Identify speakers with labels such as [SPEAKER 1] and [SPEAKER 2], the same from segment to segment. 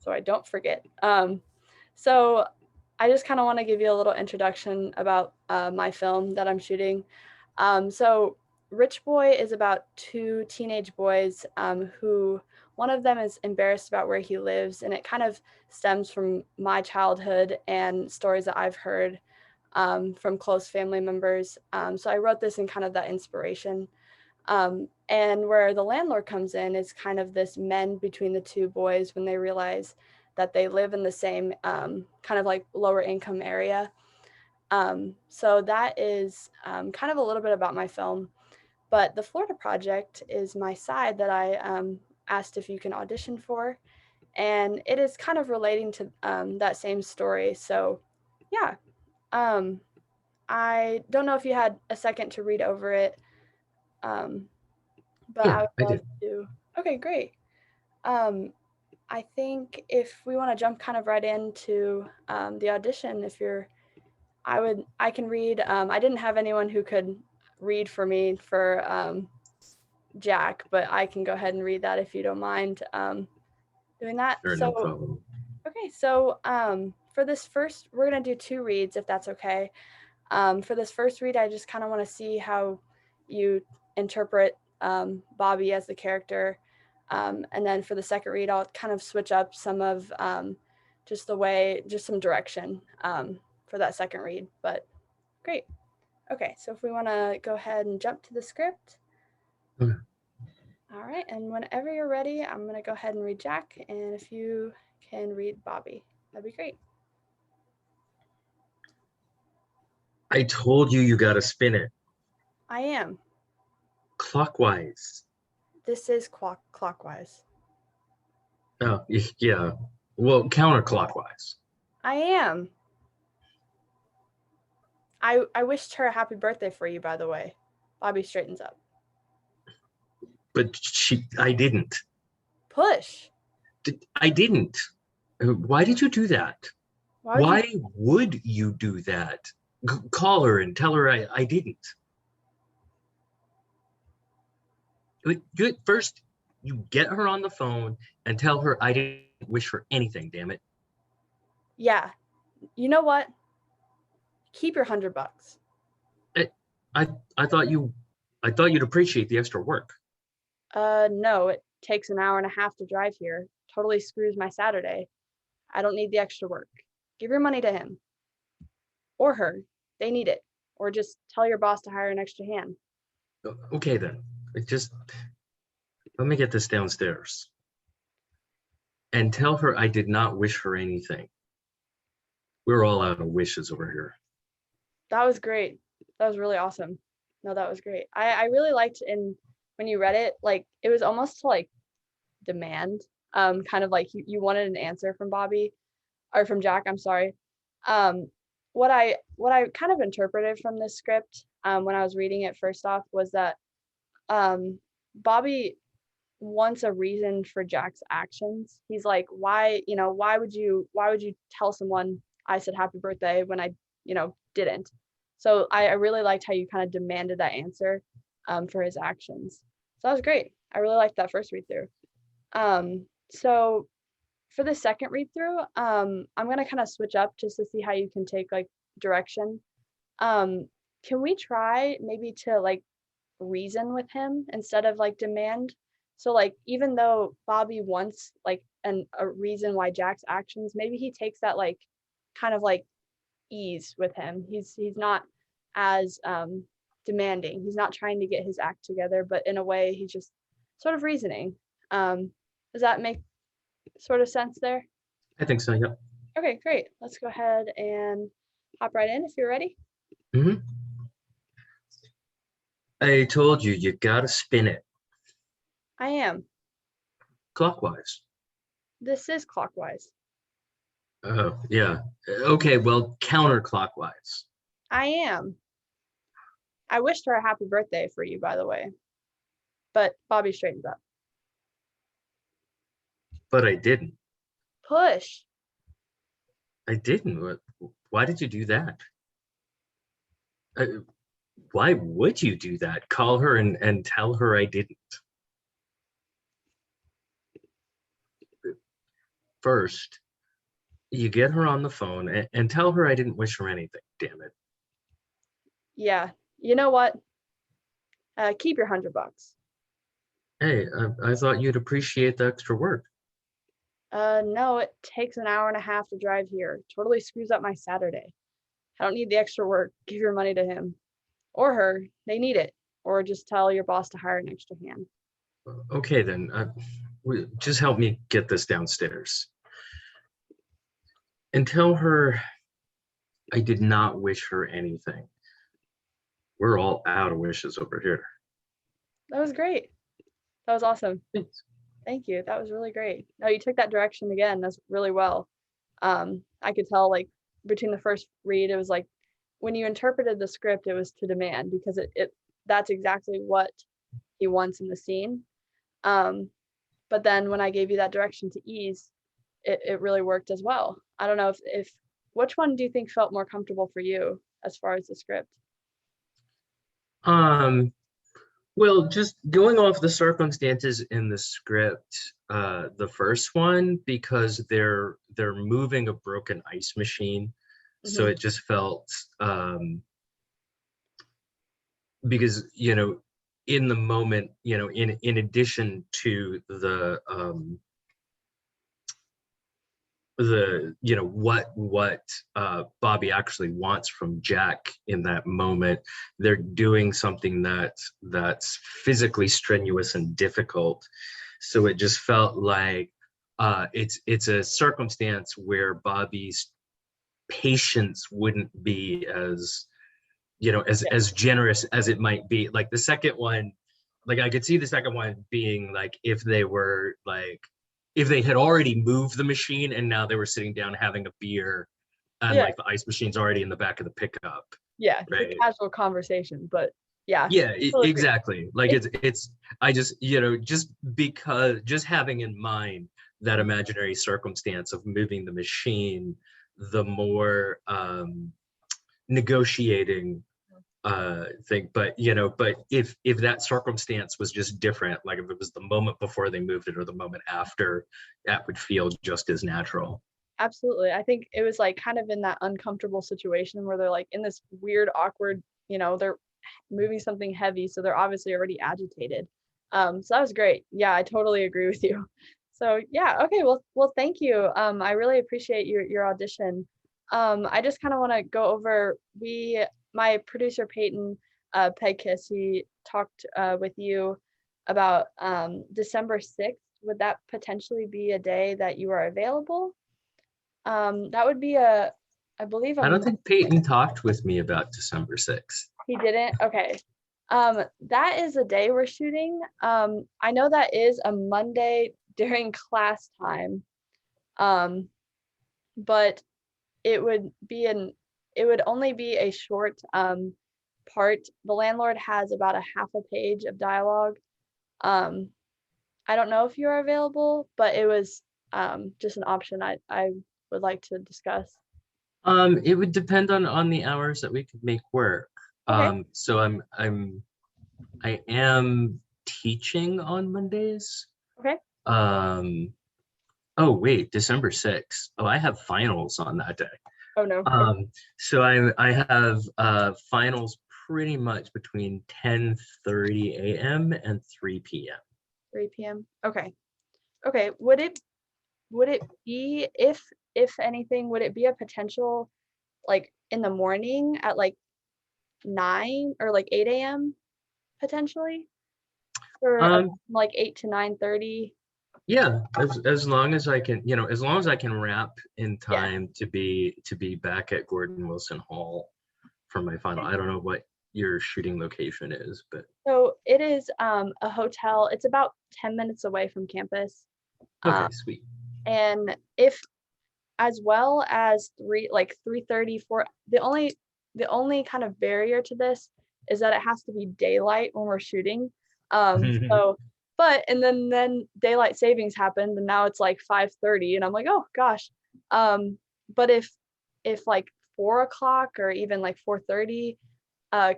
[SPEAKER 1] so I don't forget. So I just kind of want to give you a little introduction about my film that I'm shooting. So Rich Boy is about two teenage boys who one of them is embarrassed about where he lives, and it kind of stems from my childhood and stories that I've heard from close family members. So I wrote this in kind of that inspiration. And where the landlord comes in is kind of this mend between the two boys when they realize that they live in the same kind of like lower income area. So that is kind of a little bit about my film. But the Florida project is my side that I asked if you can audition for. And it is kind of relating to that same story. So, yeah. Um, I don't know if you had a second to read over it, um, but I
[SPEAKER 2] Yeah, I
[SPEAKER 1] would love
[SPEAKER 2] did.
[SPEAKER 1] to. Okay, great. Um, I think if we want to jump kind of right into the audition, if you're, I can read. I didn't have anyone who could read for me for Jack, but I can go ahead and read that if you don't mind doing that.
[SPEAKER 2] Sure, no
[SPEAKER 1] So,
[SPEAKER 2] problem.
[SPEAKER 1] okay, so for this first, we're gonna do two reads if that's okay. For this first read, I just kind of want to see how you interpret Bobby as the character. And then for the second read, I'll kind of switch up some of just the way, just some direction for that second read. But great. Okay, so if we want to go ahead and jump to the script.
[SPEAKER 2] Okay.
[SPEAKER 1] All right, and whenever you're ready, I'm going to go ahead and read Jack. And if you can read Bobby, that'd be great.
[SPEAKER 2] I told you got to spin it
[SPEAKER 1] I am.
[SPEAKER 2] clockwise.
[SPEAKER 1] This is clockwise.
[SPEAKER 2] Oh, yeah. Well, counterclockwise.
[SPEAKER 1] I am. I wished her a happy birthday for you, by the way. Bobby straightens up.
[SPEAKER 2] But I didn't.
[SPEAKER 1] Push.
[SPEAKER 2] I didn't. Why did you do that?
[SPEAKER 1] Why would you?
[SPEAKER 2] Why would you do that? Call her and tell her I didn't. First, you get her on the phone and tell her I didn't wish for anything, damn it.
[SPEAKER 1] Yeah. You know what? Keep your $100.
[SPEAKER 2] I, I, I thought you'd appreciate the extra work.
[SPEAKER 1] No, it takes an hour and a half to drive here. Totally screws my Saturday. I don't need the extra work. Give your money to him. Or her. They need it. Or just tell your boss to hire an extra hand.
[SPEAKER 2] Okay then. Just let me get this downstairs. And tell her I did not wish for anything. We're all out of wishes over here.
[SPEAKER 1] That was great. That was really awesome. No, that was great. I really liked in when you read it, like it was almost to like demand, kind of like you wanted an answer from Bobby or from Jack, I'm sorry. Um, what I kind of interpreted from this script when I was reading it first off was that Bobby wants a reason for Jack's actions. He's like, why would you tell someone I said happy birthday when I, didn't? So I really liked how you kind of demanded that answer for his actions. So that was great. I really liked that first read through. So for the second read through, I'm gonna kind of switch up just to see how you can take like direction. Um, can we try maybe to like reason with him instead of like demand? So like even though Bobby wants like a reason why Jack's actions, maybe he takes that like kind of like ease with him. He's not as demanding. He's not trying to get his act together, but in a way he's just sort of reasoning. Does that make sort of sense there?
[SPEAKER 2] I think so, yeah.
[SPEAKER 1] Okay, great. Let's go ahead and hop right in if you're ready.
[SPEAKER 2] Mm-hmm. I told you gotta spin it
[SPEAKER 1] I am.
[SPEAKER 2] clockwise.
[SPEAKER 1] This is clockwise.
[SPEAKER 2] Oh, yeah. Okay, well, counterclockwise.
[SPEAKER 1] I am. I wished her a happy birthday for you, by the way. But Bobby straightens up.
[SPEAKER 2] But I didn't.
[SPEAKER 1] Push.
[SPEAKER 2] I didn't. Why did you do that? Uh, why would you do that? Call her and tell her I didn't. first, you get her on the phone and tell her I didn't wish her anything. Damn it.
[SPEAKER 1] Yeah. You know what? Keep your $100.
[SPEAKER 2] Hey, I thought you'd appreciate the extra work.
[SPEAKER 1] No, it takes an hour and a half to drive here. Totally screws up my Saturday. I don't need the extra work. Give your money to him or her. They need it. Or just tell your boss to hire an extra hand.
[SPEAKER 2] Okay, then. Just help me get this downstairs. And tell her I did not wish her anything. We're all out of wishes over here.
[SPEAKER 1] That was great. That was awesome.
[SPEAKER 2] Thanks.
[SPEAKER 1] Thank you. That was really great. No, you took that direction again. That's really well. I could tell like between the first read, it was like when you interpreted the script, it was to demand because it that's exactly what he wants in the scene. But then when I gave you that direction to ease, it really worked as well. I don't know if which one do you think felt more comfortable for you as far as the script?
[SPEAKER 2] Well, just going off the circumstances in the script, the first one, because they're moving a broken ice machine, so
[SPEAKER 1] Mm-hmm.
[SPEAKER 2] it just felt because in the moment, in addition to the what Bobby actually wants from Jack in that moment, they're doing something that's physically strenuous and difficult. So it just felt like it's a circumstance where Bobby's patience wouldn't be as generous as it might be. Like the second one, like I could see the second one being like if they had already moved the machine and now they were sitting down having a beer and
[SPEAKER 1] Yeah,
[SPEAKER 2] like the ice machine's already in the back of the pickup,
[SPEAKER 1] yeah, it's a
[SPEAKER 2] right?
[SPEAKER 1] casual conversation, but yeah,
[SPEAKER 2] Yeah,
[SPEAKER 1] totally agree.
[SPEAKER 2] exactly. Like it's I just just having in mind that imaginary circumstance of moving the machine, the more negotiating thing. But if that circumstance was just different, like if it was the moment before they moved it or the moment after, that would feel just as natural.
[SPEAKER 1] Absolutely. I think it was like kind of in that uncomfortable situation where they're like in this weird, awkward, they're moving something heavy, so they're obviously already agitated. So that was great. Yeah, I totally agree with you. So yeah, okay, well, thank you. I really appreciate your audition. I just kind of want to go over my producer Peyton Pegkiss, he talked with you about December 6th. Would that potentially be a day that you are available? That would be I believe
[SPEAKER 2] I don't think Peyton talked with me about December 6th.
[SPEAKER 1] he didn't. Okay. That is a day we're shooting. I know that is a Monday during class time. But it would be it would only be a short part. The landlord has about a half a page of dialogue. Um, I don't know if you're available, but it was just an option I would like to discuss.
[SPEAKER 2] It would depend on the hours that we could make work.
[SPEAKER 1] Okay.
[SPEAKER 2] So I am teaching on Mondays.
[SPEAKER 1] Okay.
[SPEAKER 2] Um, oh wait, December 6th. Oh, I have finals on that day.
[SPEAKER 1] Oh no.
[SPEAKER 2] So I have finals pretty much between 10:30 a.m. and 3 p.m.
[SPEAKER 1] 3 p.m. Okay. Okay. Would it be if anything, would it be a potential like in the morning at like 9 or like 8 a.m. potentially? Or
[SPEAKER 2] Um,
[SPEAKER 1] like 8 to 9:30?
[SPEAKER 2] yeah, as long as I can, as long as I can wrap in
[SPEAKER 1] Yeah.
[SPEAKER 2] time to be back at Gordon Wilson Hall for my final. I don't know what your shooting location is, but
[SPEAKER 1] So it is a hotel. It's about 10 minutes away from campus.
[SPEAKER 2] okay,
[SPEAKER 1] Um,
[SPEAKER 2] sweet.
[SPEAKER 1] and if as well as 3:30, 4, the only kind of barrier to this is that it has to be daylight when we're shooting. So but and then daylight savings happened and now it's like 5:30 and I'm like, oh gosh. But if like 4 o'clock or even like 4:30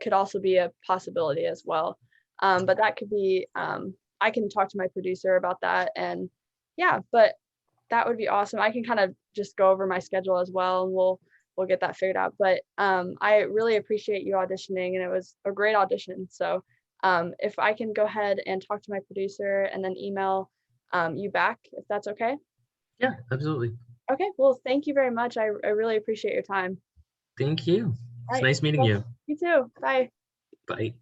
[SPEAKER 1] could also be a possibility as well. But that could be I can talk to my producer about that and yeah, but That would be awesome. I can kind of just go over my schedule as well, and we'll get that figured out. But I really appreciate you auditioning, and it was a great audition. So if I can go ahead and talk to my producer and then email you back, if that's okay.
[SPEAKER 2] Yeah, absolutely.
[SPEAKER 1] Okay. Well, thank you very much. I really appreciate your time.
[SPEAKER 2] Thank you.
[SPEAKER 1] All
[SPEAKER 2] It's
[SPEAKER 1] right.
[SPEAKER 2] nice meeting
[SPEAKER 1] Well,
[SPEAKER 2] you.
[SPEAKER 1] you too. Bye.
[SPEAKER 2] Bye.